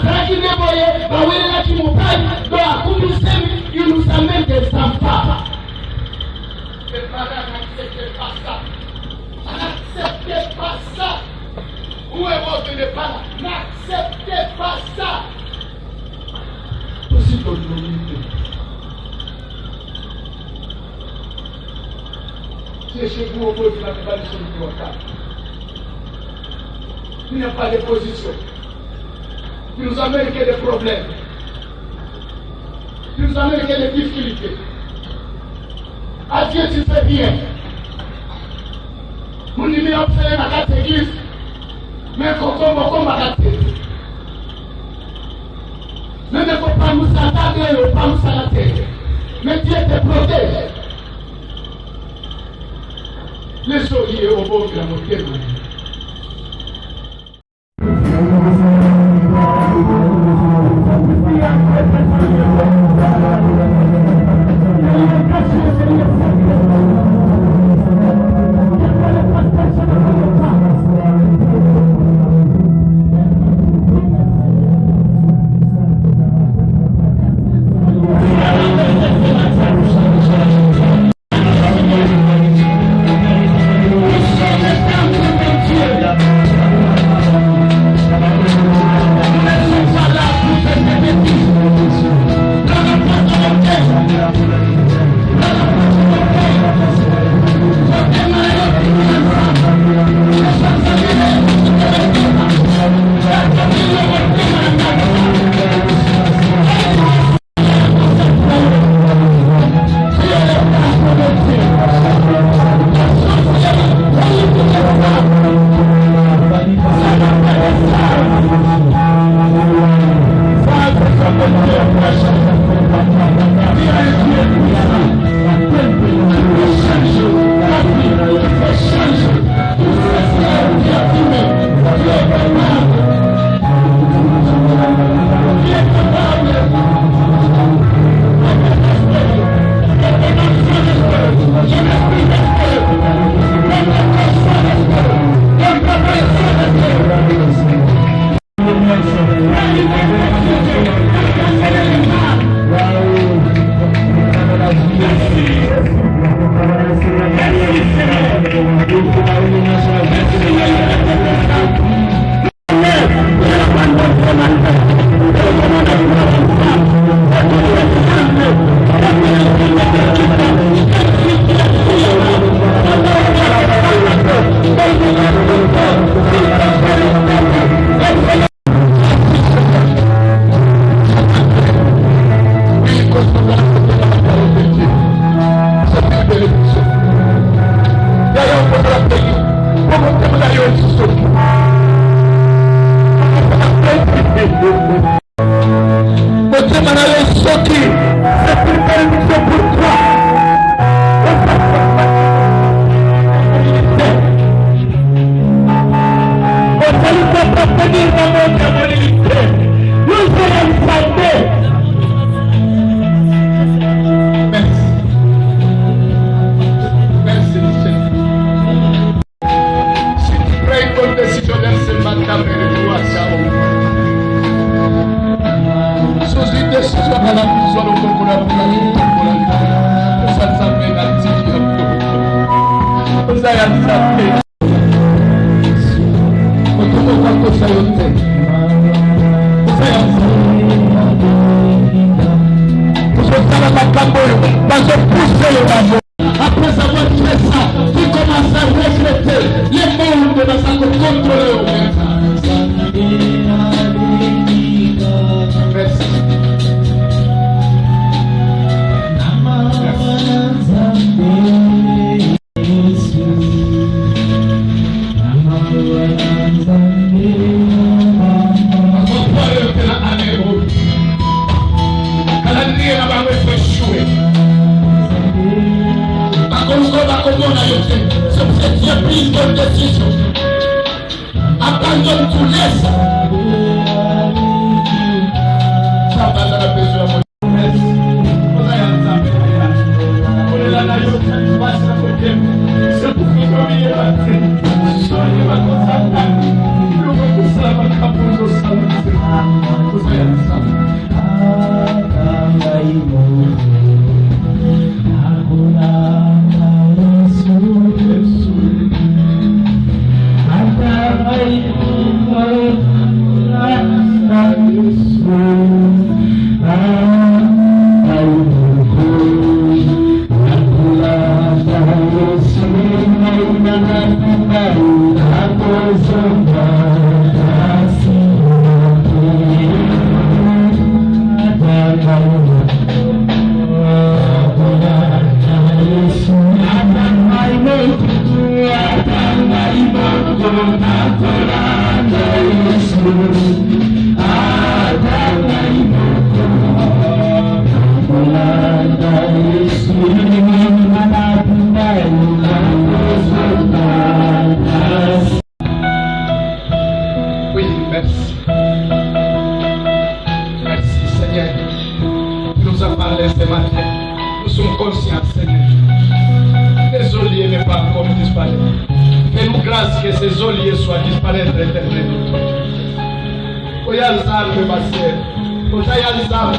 bazalaki nde boye bawelelaki mobali do akumisemi il nous amène des enfants. Les parents n'acceptent pas ça. N'acceptez pas ça. Où est votre départ? N'acceptez pas ça. Aussi l'autorité. C'est chez vous au bout de la tradition du local. Il n'y a pas de position. Il nous amène que des problèmes. Il nous amène que des difficultés. À Dieu tu fais bien. Mon numéro fait dans cette église. Mais comme à la tête. Mais ne faut pas nous attarder, pas nous arrêter. Mais Dieu te protège. Les oreilles au bord de la montée. Après avoir fait ça, tu commences à refléter les mondes dans sa contrôle. Merci. C'est prise de décision. Abandonne tout, laisse. Ça va dans la besoin. conscience, Seigneur. Les oliers n'est pas encore disparu. Fais-nous grâce que ces oliers soient disparaître éternellement. Oyazambe basere. Oyazambe.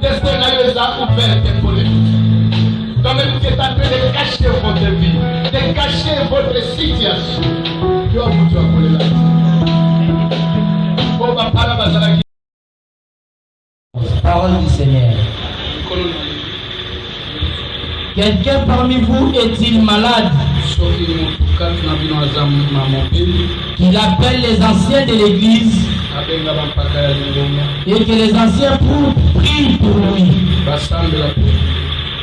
Destin les a ouvertes pour les. Toi-même tu es en train de cacher votre vie, de cacher votre situation. Dieu a foutu à coller là. Parole du Seigneur. Quelqu'un parmi vous est-il malade? Qu'il appelle les anciens de l'église et que les anciens prient pour lui.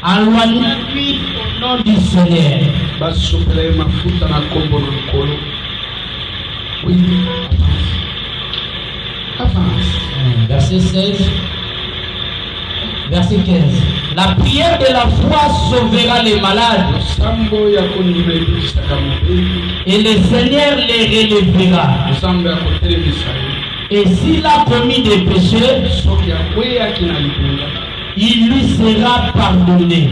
Éloignez-lui au nom du Seigneur. Oui, avance. Verset 16. Verset 15. La prière de la foi sauvera les malades et le Seigneur les relèvera. Et s'il a commis des péchés, il lui sera pardonné.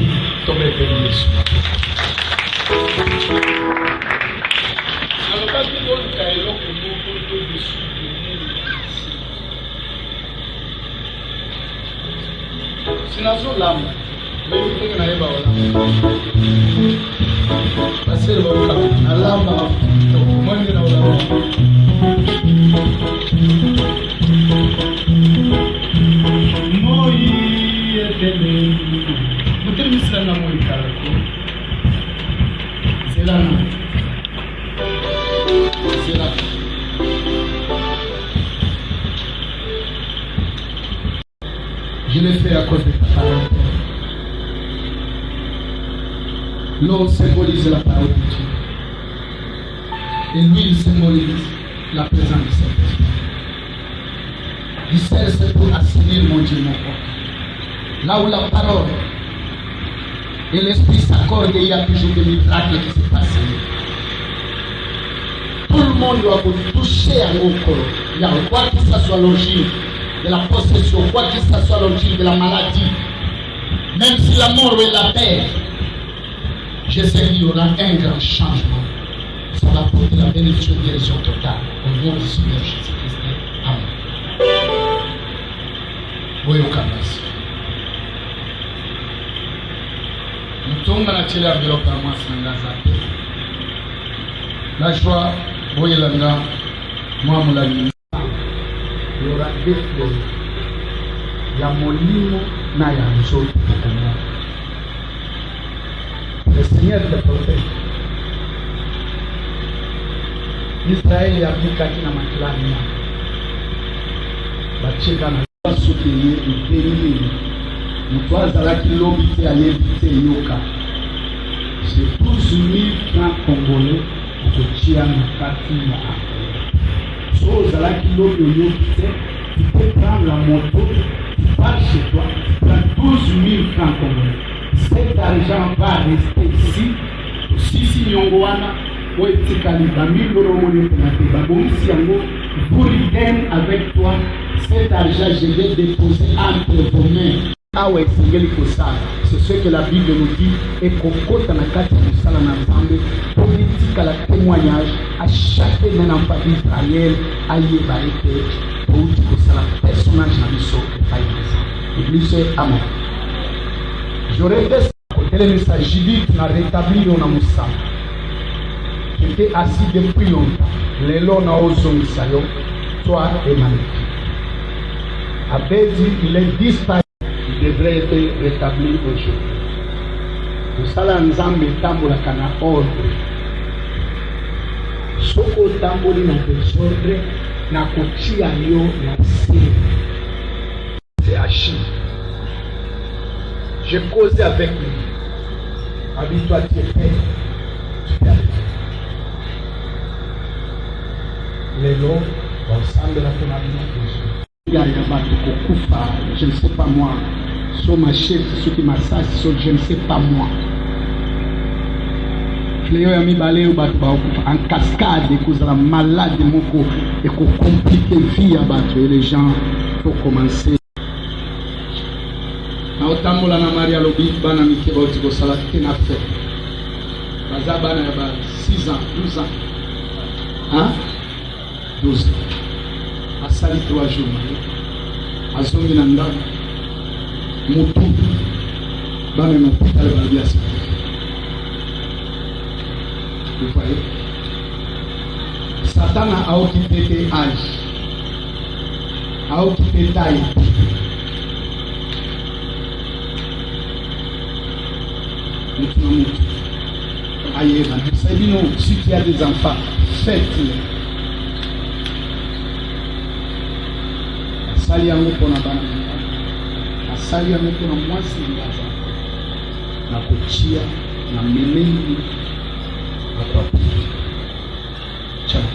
Sinazo lam, mais tu n'as pas parce que le lam, moi je n'ai je l'ai fait à cause de ta parole. L'eau symbolise la parole de Dieu. Et l'huile symbolise la présence du Saint-Esprit. Du sel, c'est pour assainir mon Dieu, mon corps. Là où la parole et l'Esprit s'accordent, il y a toujours des miracles qui se passent. Tout le monde doit toucher à mon corps. Il y a quoi que ce soit l'origine de la possession, quoi que ce soit l'origine de la maladie, même si la mort est la paix, je sais qu'il y aura un grand changement. Ça va porter la bénédiction de guérison totale au nom du Seigneur Jésus-Christ. Amen. Oui, au Kamas. Nous tombons à la enveloppe à moi, la joie, oui, la moi, mon ami. Il y aura deux fleurs. Il y a molimo na ya nzoto. Le Seigneur te protège. Israël a vu Katina Matlania. Bacheka na soutenir et bénir. Nous avons qui l'obité à l'éviter yoka. C'est 12 000 francs congolais pour que tu aies un Katina. So, qui l'obité, tu peux prendre la moto, tu pars chez toi, tu prends 12 000 francs congolais. Cet argent va rester ici, si Nyongoana, ou Etikali, avec toi, cet argent, je vais déposer entre vos mains. C'est ce que la Bible nous dit. Et Kokota na kati musala na Nzambe, politique à la témoignage à chaque enfant d'Israël, à Yébaïté, politique au sala personnage na biso et Église, amen. J'aurais fait côté le message Judith n'a rétabli na Moussa. J'étais assis depuis longtemps. Les lois na ozongisayo, toi et Maliki. Après dit, il est disparu. Devrait être rétabli aujourd'hui. Nous allons ensemble tambola kana ordre. Soko tamboli na désordre na kotia yo na siri. C'est agi. J'ai causé avec lui. Habille-toi, tu es fait. Tu peux aller. Les lots ensemble la tonalité. Je ne sais pas moi. Sur ma chef, ceux qui m'assassinent, je ne sais pas moi. Fléau a mis balé en cascade, et cause la malade de mon corps, et qu'on complique la vie à battre. Et les gens, il faut commencer. otambola na Maria lobi bana mike bauti kosala te na fe baza bana ya ba 6 ans 12 ans 12 ans asali 3 jours azongi na ndako mutu bana na hôpital balobi asi vous voyez Satan a occupé tes âges a occupé taille. Si tu as des enfants, faites-les. Asali yango pona bana. Asali yango pona mwasi ngaza. Na kuchia na memeni hapa. Chaka.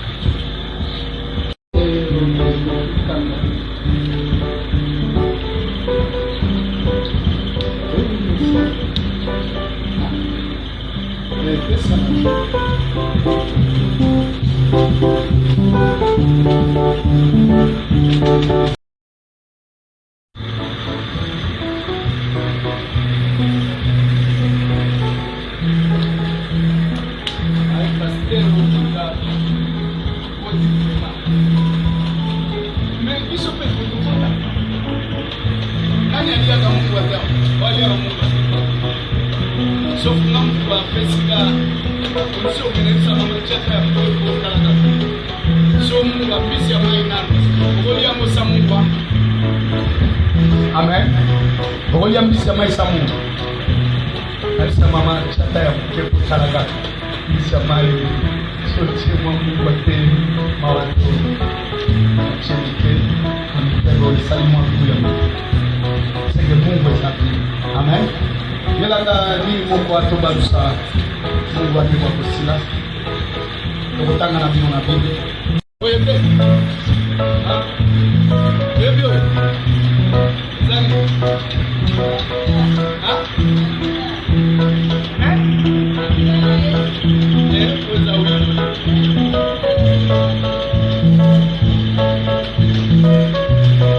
Amen. Rolia mbisi mai samu. Alisa mama chata ya mkepo chalaga. Mbisi mai sochi mwangu bate mawato. Chenike amitero salimu akuya. Sege Mungu esabi. Amen. Yelanga ni Mungu atoba dusa. Mungu atiwa kusila. Tokotanga na bino na Biblia. Oye mbe. Ha? Ebyo. Zani. Ha? Oza wili.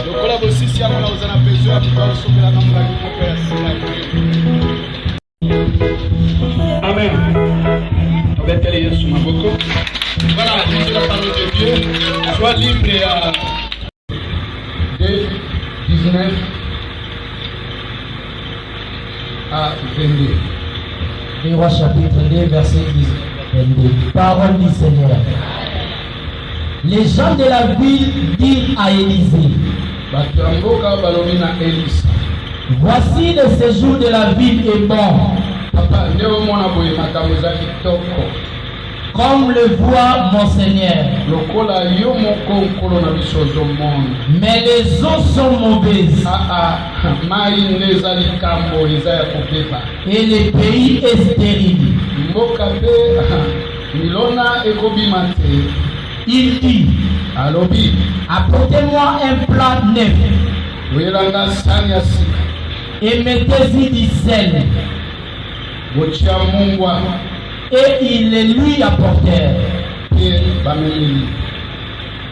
Lokola bosisi yango na ozana pezo ya mukao sokela na mungaki moko ya sila. Amen. Obetele Yesu maboko. Voilà, lisez la parole de Dieu. Sois libre à 2, 19 à 22. Les Rois chapitre 2, verset 22. Parole du Seigneur. Les gens de la ville dirent à Élisée, voici le séjour de la ville est bon. Comme le voit mon Seigneur. Mais les eaux sont mauvaises. Et le pays est stérile. Il dit, apportez-moi un plat neuf. Et mettez-y du sel. Et ils le lui apportèrent.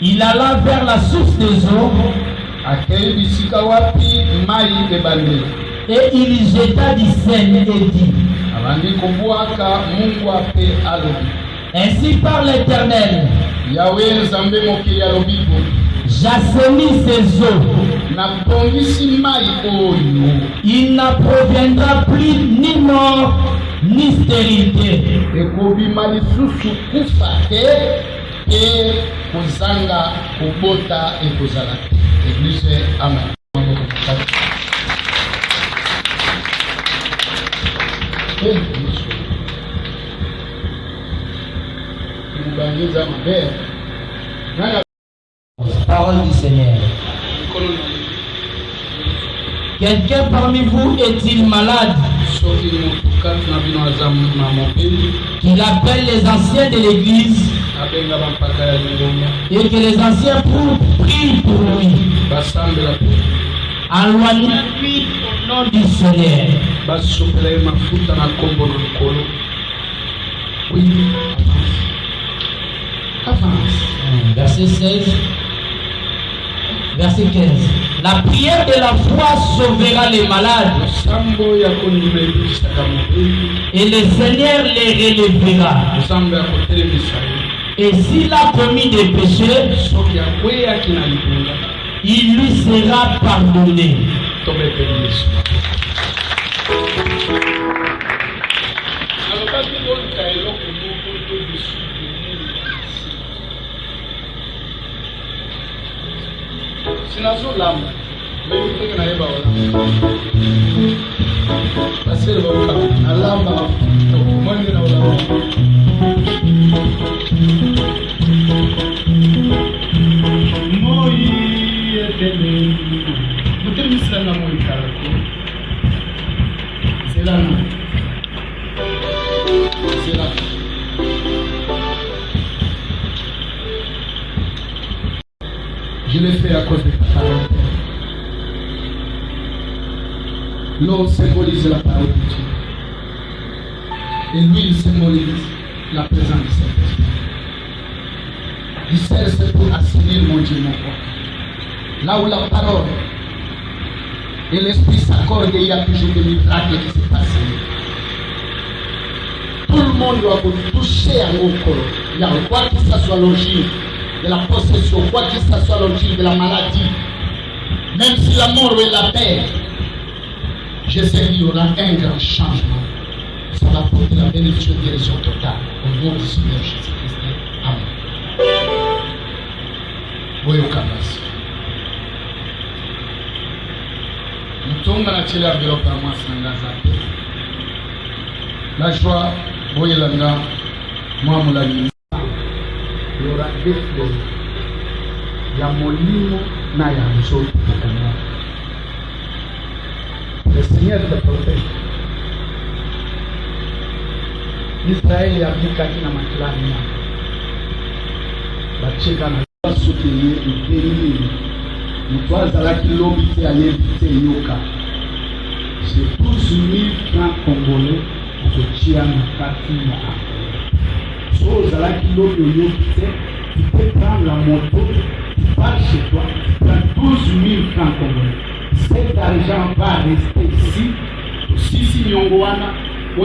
Il alla vers la source des eaux. Et il jeta du sel et dit, ainsi par l'Éternel, j'assainis ces eaux. Il n'en proviendra plus ni mort ni stérilité. Amen. Parole du Seigneur. Quelqu'un parmi vous est-il malade? Qu'il appelle les anciens de l'église et que les anciens prient pour lui. Éloignez-lui au nom du Seigneur. Oui, avance. Verset 16. Verset 15. La prière de la foi sauvera les malades. Et le Seigneur les relèvera. Et s'il a commis des péchés, il lui sera pardonné. Je l'ai fait à cause de ta parole. L'eau symbolise la parole de Dieu. Et l'huile symbolise la présence du Saint-Esprit. Du sel, c'est pour assainir mon Dieu, mon roi. Là où la parole et l'Esprit s'accordent, il y a toujours des miracles qui se passent. Tout le monde doit toucher à mon corps. Il y a quoi que ce soit l'origine de la possession, quoi que ce soit l'origine de la maladie, même si la mort est la paix, je sais qu'il y aura un grand changement. Ça va porter la bénédiction de guérison totale au nom du Seigneur Jésus-Christ. Amen. Boyo Kabas. Nous tombons dans la télé enveloppe à moi, c'est la joie, Boyo Langa, moi, mon ami. Il y aura des fleurs. Il y a molino, na ya nzoto. Le Seigneur te protège. Israël y a mis kaki na maklani. Bacheka na soutenir et bénir. Nous avons qui l'obité à l'éviter yoka. C'est 12 000 francs congolais pour que tu aies un kaki na. So, tu peux prendre la moto, tu pars chez toi, tu prends 12 000 francs congolais. Cet argent va rester ici. Si Nyongwana, vous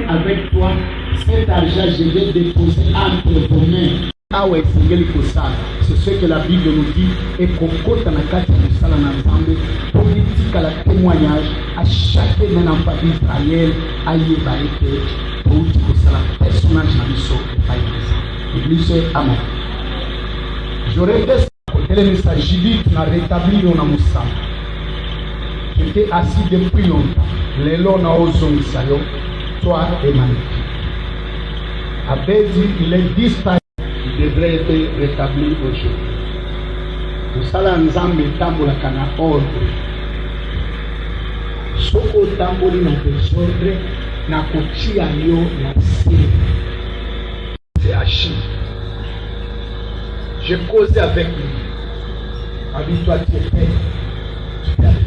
avec toi, cet argent, je vais déposer entre vos mains. C'est ce que la Bible nous dit. Et kokota na kati ya musala na Nzambe politique à la témoignage à chaque enfant d'Israël ayeba ete touti kosala personnage na biso epai na Église. Amen. J'aurais fait kotelemisa Judith na rétablir na musala. J'étais assis depuis longtemps. Lelo na ozongisa yo toi et magnifique. Abedi il est disparu. Devrait être rétabli aujourd'hui. Nous allons ensemble tambolaka na ordre. Soko tamboli na désordre na kotia yo na siri. C'est Achille. J'ai causé avec lui. Habille-toi, tu es prêt. Tu peux aller.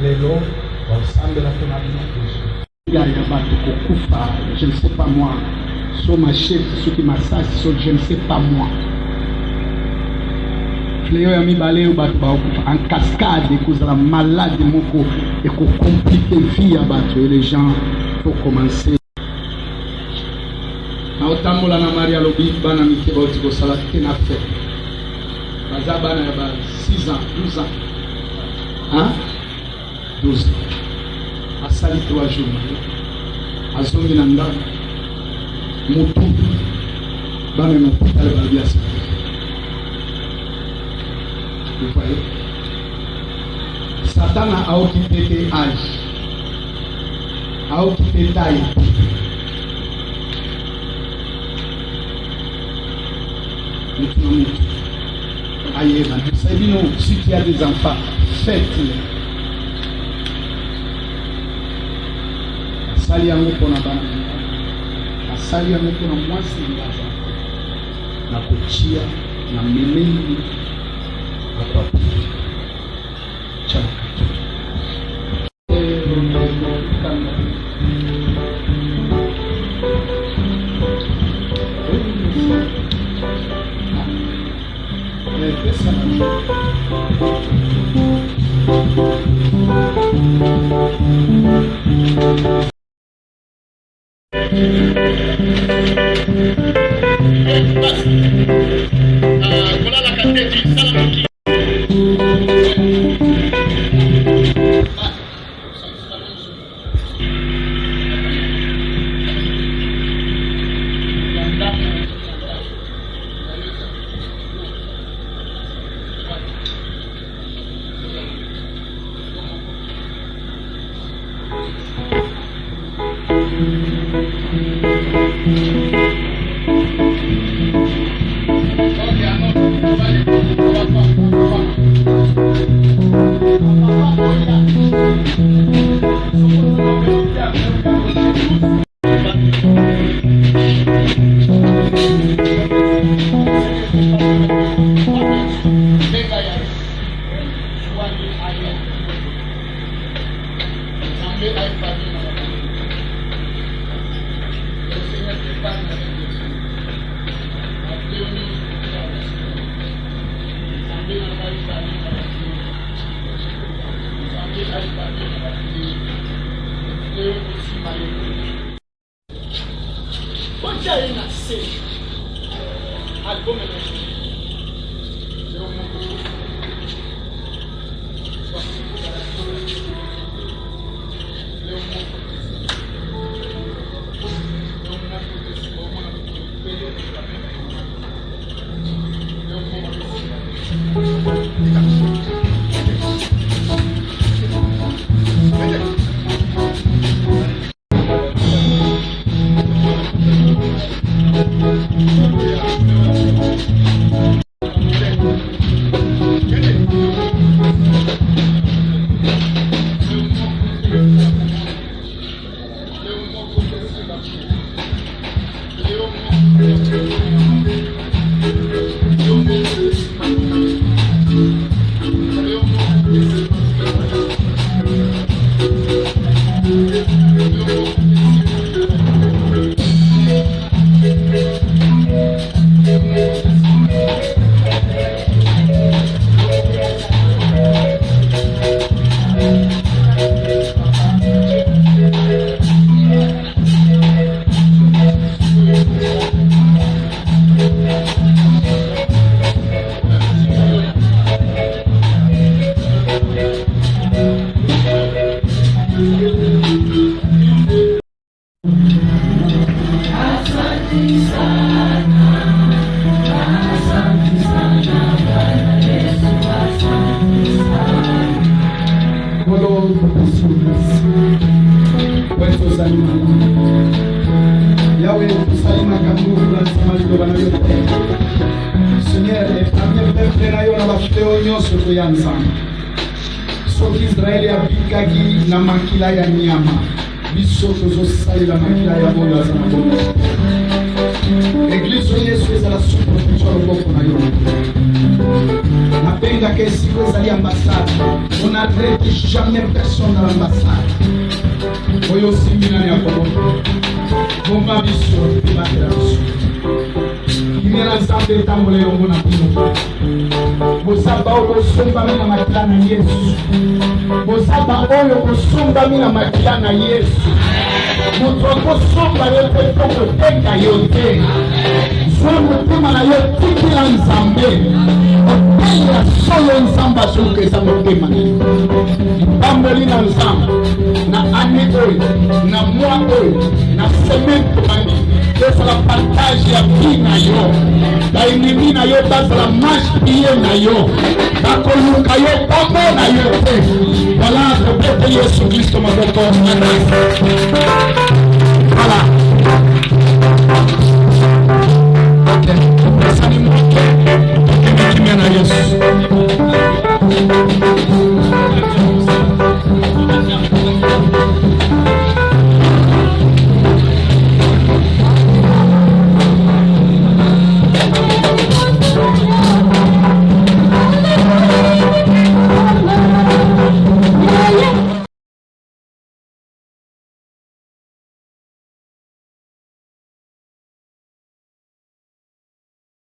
Les lots, ensemble la tonalité. Il y a je ne sais pas moi. Sur ma chef, ceux qui massagent, je ne sais pas moi. En cascade, la malade moko et compliquer vie à battre les gens pour commencer. Naotambola na Maria lobi bana mikeba otiko sala kena fait. Baza bana ya 6 ans, 12 ans. Hein? 12 ans. Asali 3 jours. Azongi nanda. Mutu bana na hôpital baliasi. Vous voyez? Satan a occupé tes âges. A occupé taille. Si tu as des enfants, faites-les. Asali yango pona bana. Asali yango pona mwasi ngaza. Na kochia na meleni apa. Chaka. soki Israeli abikaki na makila ya nyama, biso tozosalela makila ya boyo aza na boyo. Eglise oyo Yesu ezala suprotection ya loboko na yo. Napengaka esiko ezali ambassade. On n'arrête jamais personne dans l'ambassade. Oyo osimbi nani ya komoto. Bomba biso, bibatela biso. Kimera Nzambe etambola elongo na bino. Bozaba oyo bosombami na makila na Yesu. Bozaba oyo bosombami na makila na Yesu. Moto akosomba yo te to kotenga yo te. Zwa motema na yo tikila Nzambe. Otenga solo Nzambe azoka eza motema na yo. Pamboli na Nzambe na ane oyo, na mwa oyo, na semaine tomani. Ezala partage ya vie na yo. Baennemi na yo bazala marche pied na yo. Bakoluka yo pombo na yo te. Voilà, Yesu Kristo maboko na grâce.